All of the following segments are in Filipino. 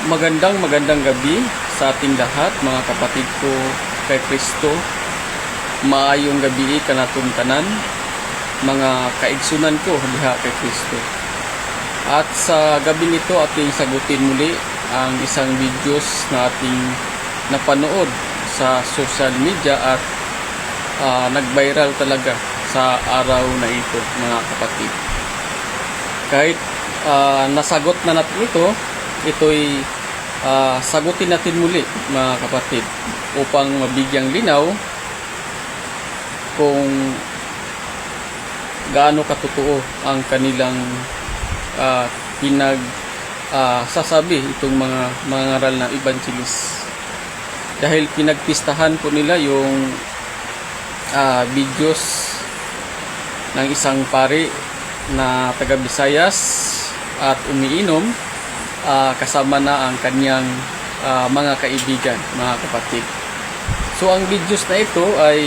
Magandang gabi sa ating lahat, mga kapatid ko kay Kristo. Maayong gabi kanatong tanan, mga kaigsunan ko diha kay Kristo. At sa gabi nito ating sagutin muli ang isang videos na ating napanood sa social media at nag-viral talaga sa araw na ito, mga kapatid. Kahit nasagot na natin ito'y sagutin natin muli, mga kapatid, upang mabigyang linaw kung gaano katotoo ang kanilang sasabi itong mga ngaral na evangelist. Dahil pinagpistahan po nila yung videos ng isang pari na taga Visayas at umiinom kasama na ang kanyang mga kaibigan, mga kapatid. So ang videos na ito ay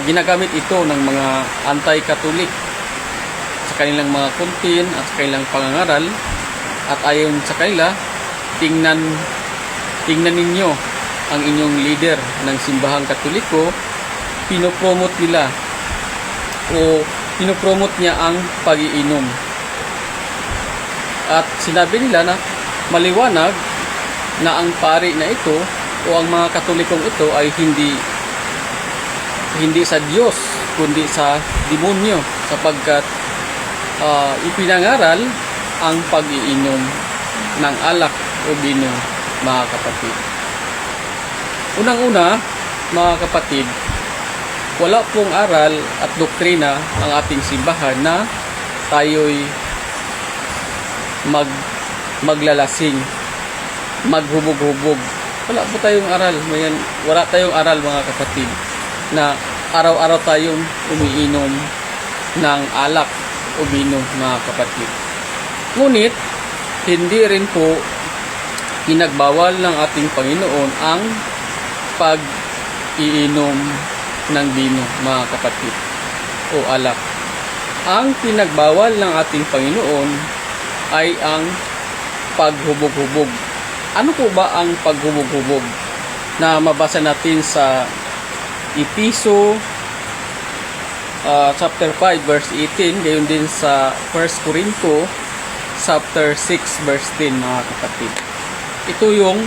ginagamit ito ng mga anti-Catholic sa kanilang mga content at sa kanilang pangangaral, at ayon sa kanila, tingnan ninyo ang inyong leader ng simbahang Katoliko, pinopromote nila o pinopromote niya ang pag-iinom. At sinabi nila na maliwanag na ang pari na ito o ang mga Katolikong ito ay hindi sa Diyos kundi sa demonyo, sapagkat ipinangaral ang pag-iinom ng alak o bino, mga kapatid. Unang-una, mga kapatid, wala pong aral at doktrina ang ating simbahan na tayo'y maglalasing, maghubog-hubog. Wala po tayong aral. Wala tayong aral, mga kapatid, na araw-araw tayong umiinom ng alak o bino, mga kapatid. Ngunit, hindi rin po pinagbawal ng ating Panginoon ang pag-iinom ng bino, mga kapatid, o alak. Ang pinagbawal ng ating Panginoon ay ang paghubog-hubog. Ano po ba ang paghubog-hubog na mabasa natin sa Episo chapter 5 verse 18, gayon din sa 1 Corinto chapter 6 verse 10, mga kapatid. Ito yung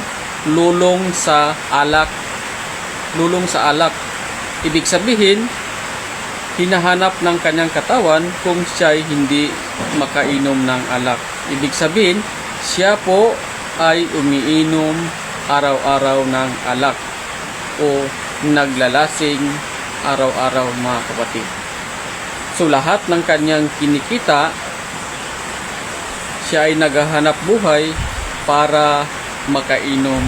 lulong sa alak. Lulong sa alak. Ibig sabihin, hinahanap ng kanyang katawan kung siya'y hindi makainom ng alak. Ibig sabihin, siya po ay umiinom araw-araw ng alak o naglalasing araw-araw, mga kapatid. So lahat ng kanyang kinikita, siya ay naghahanap buhay para makainom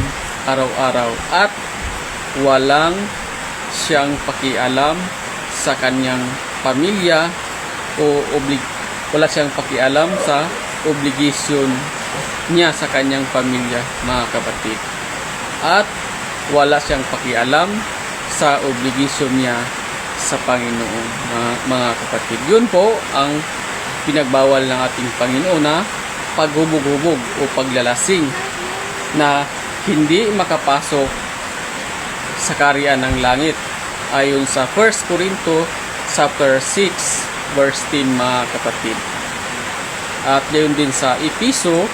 araw-araw at walang siyang pakialam sa kanyang pamilya o wala siyang pakialam sa obligasyon niya sa kanyang pamilya, mga kapatid. At wala siyang pakialam sa obligasyon niya sa Panginoon, mga kapatid. Yun po ang pinagbawal ng ating Panginoon na paghubog-hubog o paglalasing na hindi makapasok sa kaharian ng langit, ayon sa 1 Corinto chapter 6 verse 10, mga kapatid. At gayon din sa Episo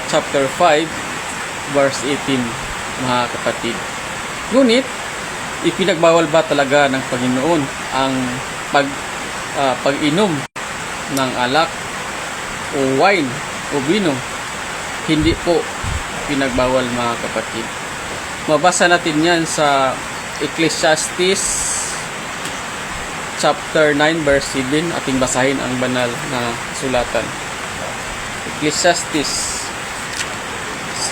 chapter 5 verse 18, mga kapatid. Ngunit ipinagbawal ba talaga ng Panginoon ang pag-inom ng alak o wine o bino? Hindi po pinagbawal, mga kapatid. Mabasa natin yan sa Ecclesiastes chapter 9 verse 7. Ating basahin ang banal na sulatan. Ecclesiastes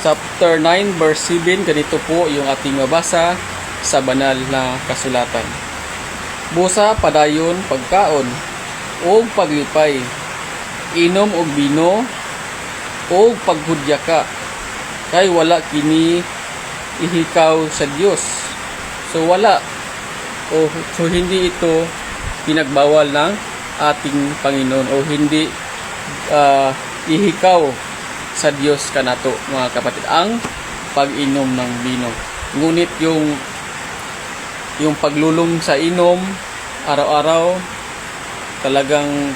chapter 9 verse 7. Ganito po yung ating mabasa sa banal na kasulatan. Busa padayon pagkaon o paglipay, inom og bino o paghudya ka, kay wala kini ihikaw sa Dios. So wala so hindi ito pinagbawal ng ating Panginoon o hindi ihikaw sa Dios kanato mga kapatid ang pag-inom ng bino. Ngunit yung paglulong sa inom araw-araw, talagang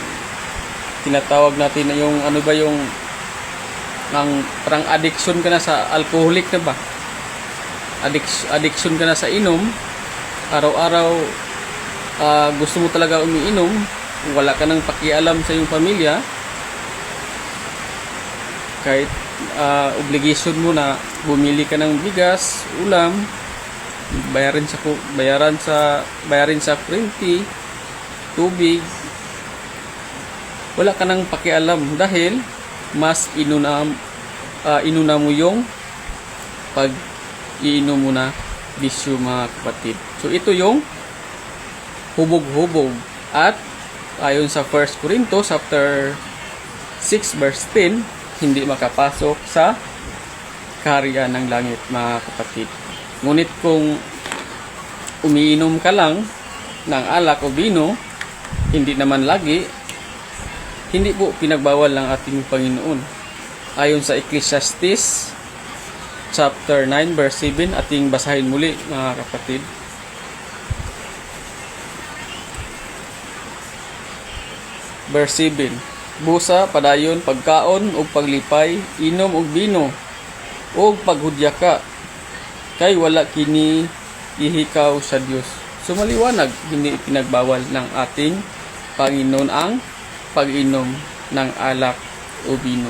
tinatawag natin na yung ano ba yung parang addiction ka na sa alcoholic na ba? Addiction ka na sa inom. Araw-araw gusto mo talaga umiinom, wala ka nang pakialam sa iyong pamilya. Kahit obligation mo na bumili ka ng bigas, ulam, bayarin sa kuryente, tubig, wala ka nang pakialam dahil mas inuna mo yung pag-iinom mo na bisyo mga kapatid. So ito yung hubog-hubog, at ayon sa 1 Corinthos chapter 6 verse 10, hindi makapasok sa kaharian ng langit mga kapatid. Ngunit kung umiinom ka lang ng alak o bino, hindi naman lagi, hindi po pinagbawal ng ating Panginoon. Ayon sa Ecclesiastes chapter 9 verse 7, ating basahin muli mga kapatid. Verse 7: Busa, padayon, pagkaon ug paglipay, inom og bino, ug paghudya ka, kay wala kini ihikaw sa Dios. So maliwanag, hindi pinagbawal ng ating Panginoon ang pag-inom ng alak o bino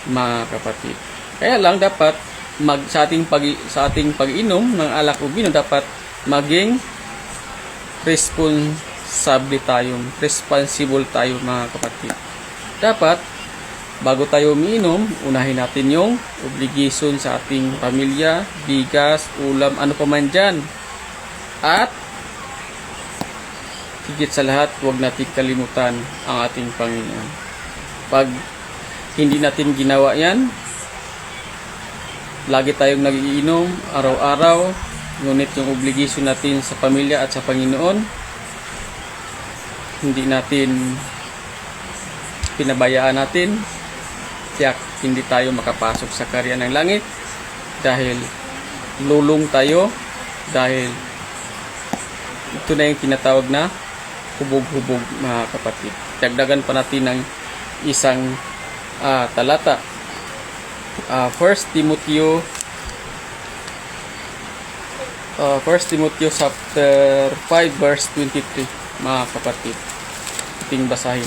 mga kapatid. Kaya lang dapat sa ating pag-inom ng alak o bino, dapat maging responsible tayo mga kapatid. Dapat bago tayo umiinom, unahin natin yung obligation sa ating pamilya, bigas, ulam, ano pa man dyan. At higit sa lahat, huwag natin kalimutan ang ating Panginoon. Pag hindi natin ginawa yan, lagi tayong nagiinom araw-araw, ngunit yung obligation natin sa pamilya at sa Panginoon, hindi natin pinabayaan natin, tiyak hindi tayo makapasok sa kaharian ng langit, dahil lulong tayo, dahil ito na yung tinatawag na hubog-hubog mga kapatid. Dagdagan pa natin ng isang talata. 1 Timoteo chapter 5 verse 23 mga kapatid. Ating basahin.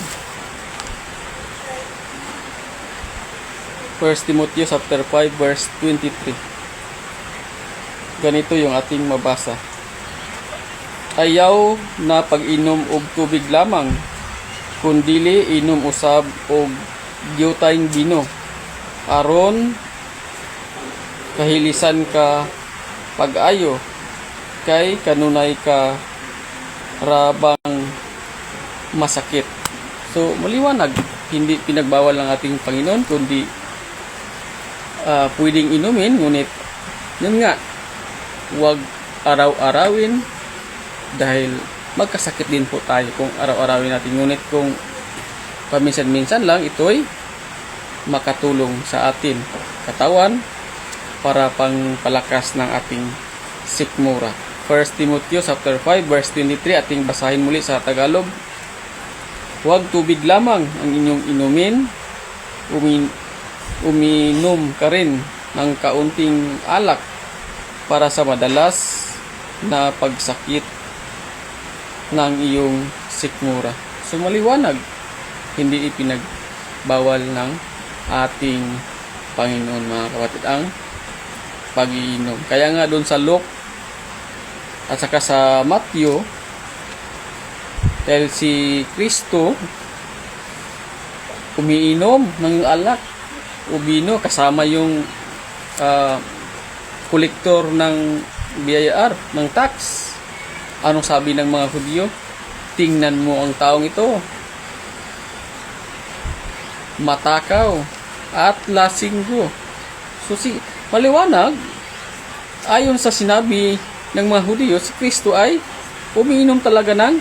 1 Timoteo chapter 5 verse 23. Ganito yung ating mabasa. Ayaw na pag-inom og tubig lamang, kundili inom usab og giyotayng bino, aron kahilisan ka pag-ayo, kay kanunay ka rabang masakit. So maliwanag, hindi pinagbawal ng ating Panginoon, kundi pwedeng inumin, ngunit yun nga, huwag araw-arawin, dahil magkasakit din po tayo kung araw-arawin natin. Ngunit kung paminsan-minsan lang, ito'y makatulong sa atin katawan para pangpalakas ng ating sikmura. 1 Timoteo chapter 5 verse 23, ating basahin muli sa Tagalog. Huwag tubig lamang ang inyong inumin, uminom ka rin ng kaunting alak para sa madalas na pagsakit ng iyong sikmura. So maliwanag, hindi ipinagbawal ng ating Panginoon mga kapatid ang pag-iinom. Kaya nga doon sa Luke at saka sa Matthew, dahil si Kristo umiinom ng alak o bino kasama yung kolektor ng BIR, ng tax. Anong sabi ng mga Hudyo? Tingnan mo ang taong ito, matakaw at lasinggo. So maliwanag, ayon sa sinabi ng mga Hudyo, si Kristo ay umiinom talaga ng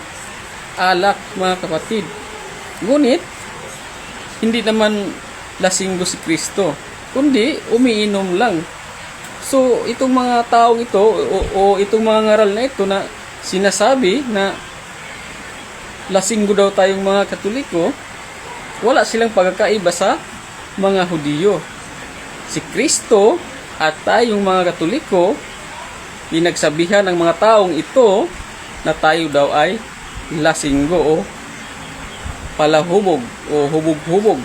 alak mga kapatid. Ngunit hindi naman lasinggo si Kristo. kundi umiinom lang. So, itong mga taong ito o itong mga ngaral na ito na sinasabi na lasinggo daw tayong mga Katoliko, wala silang pagkakaiba sa mga Hudiyo. Si Kristo at tayong mga Katoliko, pinagsabihan ng mga taong ito na tayo daw ay lasinggo o palahubog o hubog-hubog.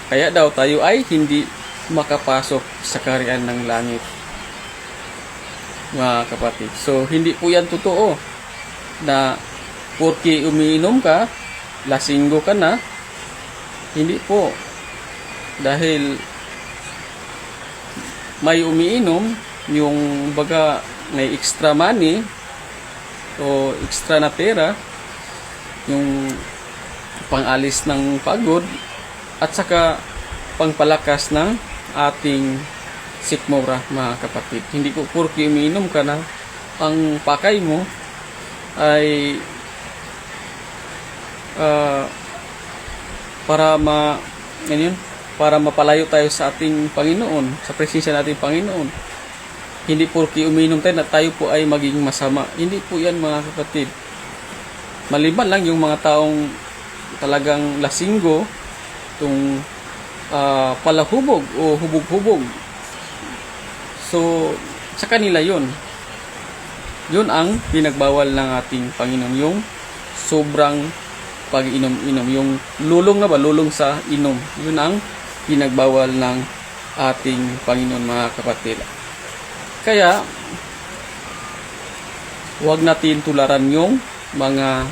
Kaya daw tayo ay hindi makapasok sa kaharian ng langit. Mga kapatid. So, hindi po yan totoo na porke umiinom ka, lasinggo ka na. Hindi po. Dahil may umiinom, yung baga may extra money o extra na pera, yung pangalis ng pagod at saka pangpalakas ng ating sikmura, mga kapatid. Hindi po porke umiinom ka na, ang pakay mo ay para mapalayo tayo sa ating Panginoon, sa presensya nating Panginoon. Hindi porke umiinom tayo na tayo po ay maging masama. Hindi po yan, mga kapatid. Maliban lang yung mga taong talagang lasinggo, itong palahubog o hubog-hubog. So, sa kanila yun. Yun ang pinagbawal ng ating Panginoon. Yung sobrang pag-inom-inom. Yung lulong na ba? Lulong sa inom. Yun ang pinagbawal ng ating Panginoon, mga kapatid. Kaya, huwag natin tularan yung mga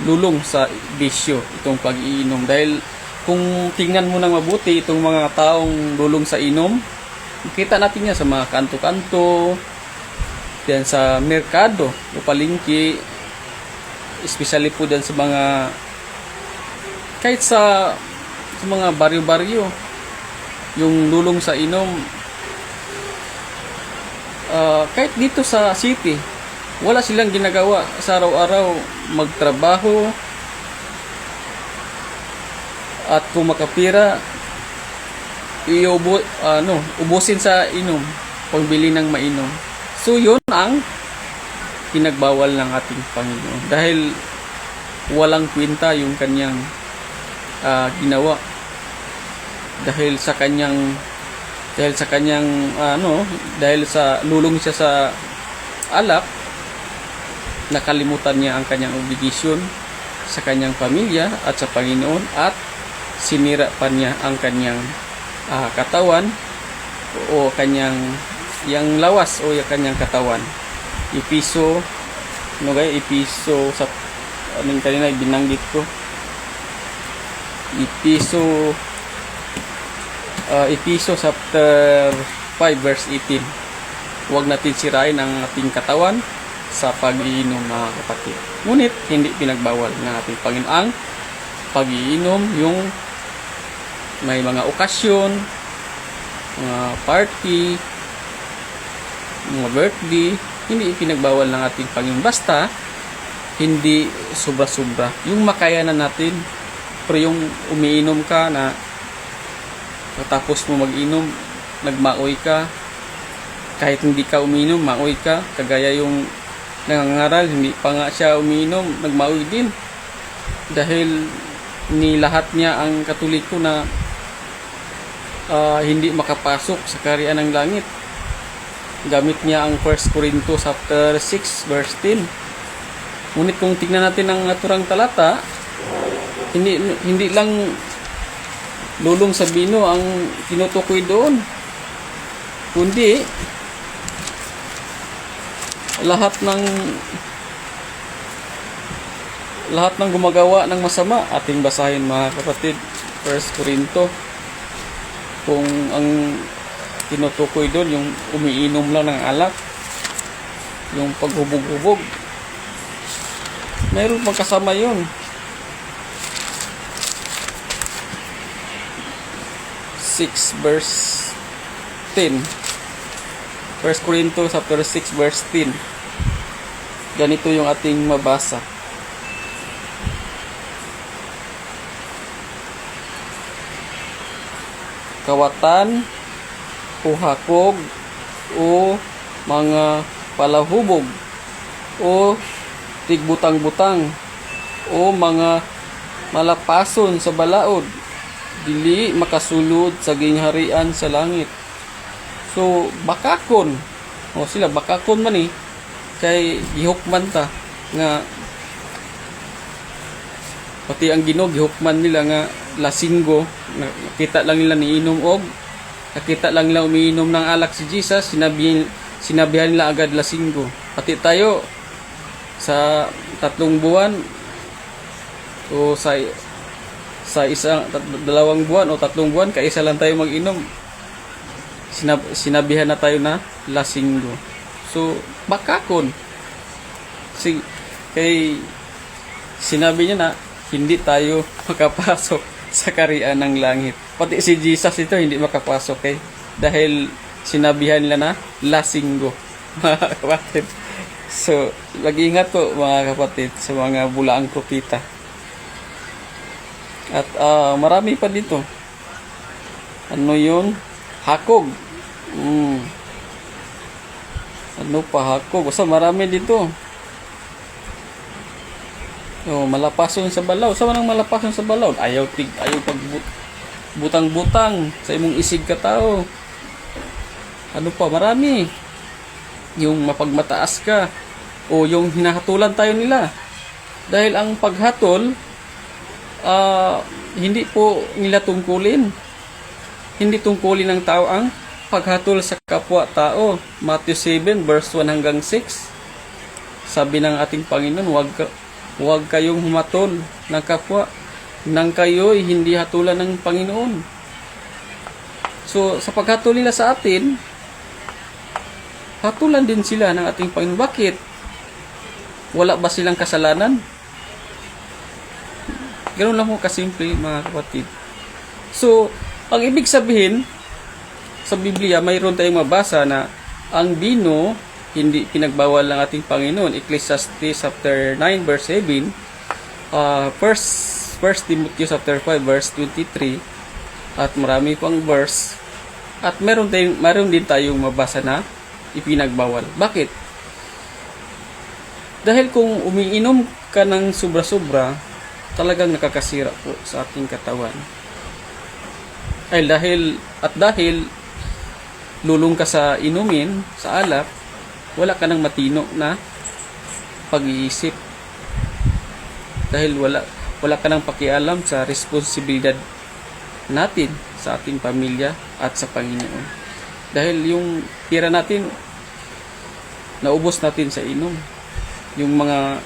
lulong sa bisyo, itong pag-iinom. Dahil kung tingnan mo nang mabuti itong mga taong lulong sa inom, kita natin yan sa mga kanto-kanto, yan sa merkado o palengke, especially po dyan sa mga kahit sa mga baryo-baryo, yung lulong sa inom. Kahit dito sa city, wala silang ginagawa sa araw-araw, magtrabaho at kung makapira ubusin sa inom, pangbili ng mainom. So yun ang pinagbawal ng ating Panginoon dahil walang kwenta yung kanyang ginawa, dahil sa lulong siya sa alak, nakalimutan niya ang kanyang obligasyon sa kanyang pamilya at sa Panginoon, at sinira pa niya ang kanyang katawan o kanyang yang lawas o yung kanyang katawan. Episo sa anong kanina binanggit ko, Episo chapter 5 verse 18. Huwag natin sirain ang ating katawan sa pag-iinom, mga kapatid. Ngunit hindi pinagbawal ng ating Panginoon ang pag-iinom, yung may mga okasyon, mga party, mga birthday, hindi pinagbawal ng ating Panginoon. Basta hindi sobra-sobra. Yung makayanan natin, pero yung umiinom ka na tapos mo mag-inom, nagmaoy ka, kahit hindi ka umiinom, maoy ka, kagaya yung nangangaral, hindi pa nga siya umiinom, nagmaoy din. Dahil nilahat niya ang Katoliko na hindi makapasok sa kaharian ng langit. Gamit niya ang 1 Corinto chapter 6 verse 10. Ngunit kung tingnan natin ang naturang talata, hindi lang lulong sa bino ang tinutukoy doon, kundi lahat ng gumagawa ng masama. Ating basahin, mga kapatid, 1 Corinto. Kung ang tinutukoy doon yung umiinom lang ng alak, yung paghubog-hubog, mayroon pang kasama yun. 6 verse 10. 1 Corinto chapter 6 verse 10. Ganito yung ating mabasa. kawatan o hakog o mga palahubog o tigbutang-butang o mga malapason sa balaod dili makasulod sa gingharian sa langit. So bakakon o sila bakakon man kay gihukman ta nga pati ang Ginoo gihukman nila nga lasinggo, nakita lang nila niinom og nakita lang nila umiinom ng alak si Jesus, sinabihan nila agad lasinggo. Pati tayo sa 3 buwan o sa isang 2 buwan o 3 buwan kaisa lang tayo mag-inom, sinabihan na tayo na lasinggo. So bakakon kay sinabi niya na hindi tayo makapasok sa kaharian ng langit. Pati si Jesus ito hindi makapasok dahil sinabihan nila na lasinggo. Mga kapatid. So, mag-ingat po mga kapatid sa mga bulaang propeta. At marami pa dito. Ano yun? Hakog. Ano pa hakog? Basta marami dito. Malapason sa balaod. Sa manang malapason sa balaod? Ayaw pag butang-butang sa imong isig ka tao. Ano pa? Marami. Yung mapagmataas ka o yung hinahatulan tayo nila. Dahil ang paghatol hindi po nila tungkulin. Hindi tungkulin ng tao ang paghatol sa kapwa-tao. Matthew 7 verse 1 hanggang 6. Sabi ng ating Panginoon, huwag kayong humatol ng kapwa nang kayo'y hindi hatulan ng Panginoon. So, sa paghatol nila sa atin, hatulan din sila ng ating Panginoon. Bakit? Wala ba silang kasalanan? Ganoon lang po kasimple mga kapatid. So, ang ibig sabihin, sa Biblia, mayroon tayong mabasa na ang bino hindi pinagbawal ng ating Panginoon. Ecclesiastes chapter 9 verse 7, First Timothy chapter 5 verse 23, at marami pang verse. At meron din tayong mabasa na ipinagbawal. Bakit? Dahil kung umiinom ka ng sobra-sobra, talagang nakakasira po sa ating katawan. Dahil lulong ka sa inumin, sa alak, wala ka ng matino na pag-iisip. Dahil wala ka ng pakialam sa responsibilidad natin sa ating pamilya at sa Panginoon. Dahil yung pira natin, naubos natin sa inom. Yung mga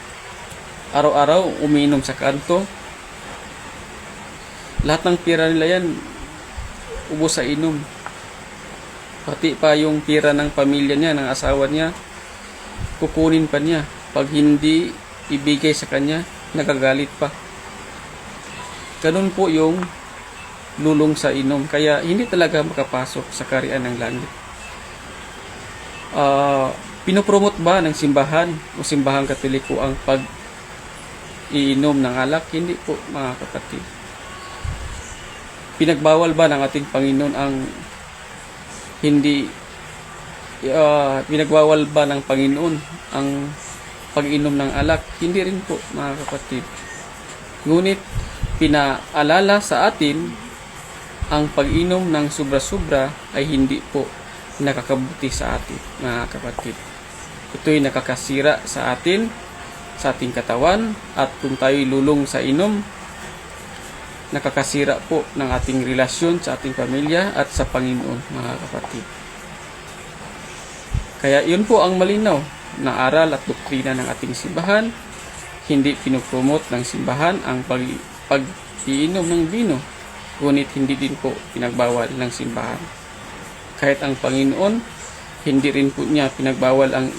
araw-araw umiinom sa kanto, lahat ng pira nila yan, ubos sa inom. Pati pa yung pira ng pamilya niya, ng asawa niya, kukunin pa niya. Pag hindi ibigay sa kanya, nagagalit pa. Ganun po yung lulong sa inom. Kaya hindi talaga makapasok sa kaharian ng langit. Pinopromote ba ng simbahan o simbahang Katoliko ang pag-iinom ng alak? Hindi po mga kapatid. Pinagbawal ba ng ating Panginoon ang pinagbawal ba ng Panginoon ang pag-inom ng alak? Hindi rin po mga kapatid. Ngunit pinaalala sa atin ang pag-inom ng sobra-sobra ay hindi po nakakabuti sa atin mga kapatid. Ito'y nakakasira sa atin, sa ating katawan, at kung tayo'y lulong sa inom, nakakasira po ng ating relasyon sa ating pamilya at sa Panginoon mga kapatid. Kaya yun po ang malinaw na aral at doktrina ng ating simbahan. Hindi pinopromote ng simbahan ang pag-iinom ng bino, ngunit hindi din po pinagbawal ng simbahan. Kahit ang Panginoon, hindi rin po niya pinagbawal ang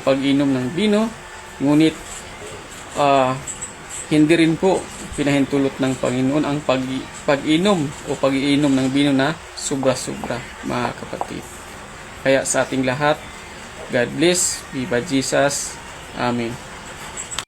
pag-inom ng bino, ngunit hindi rin po pinahintulot ng Panginoon ang pag-inom o pag-iinom ng bino na sobra-sobra mga kapatid. Kaya sa ating lahat, God bless, Viva Jesus, Amen.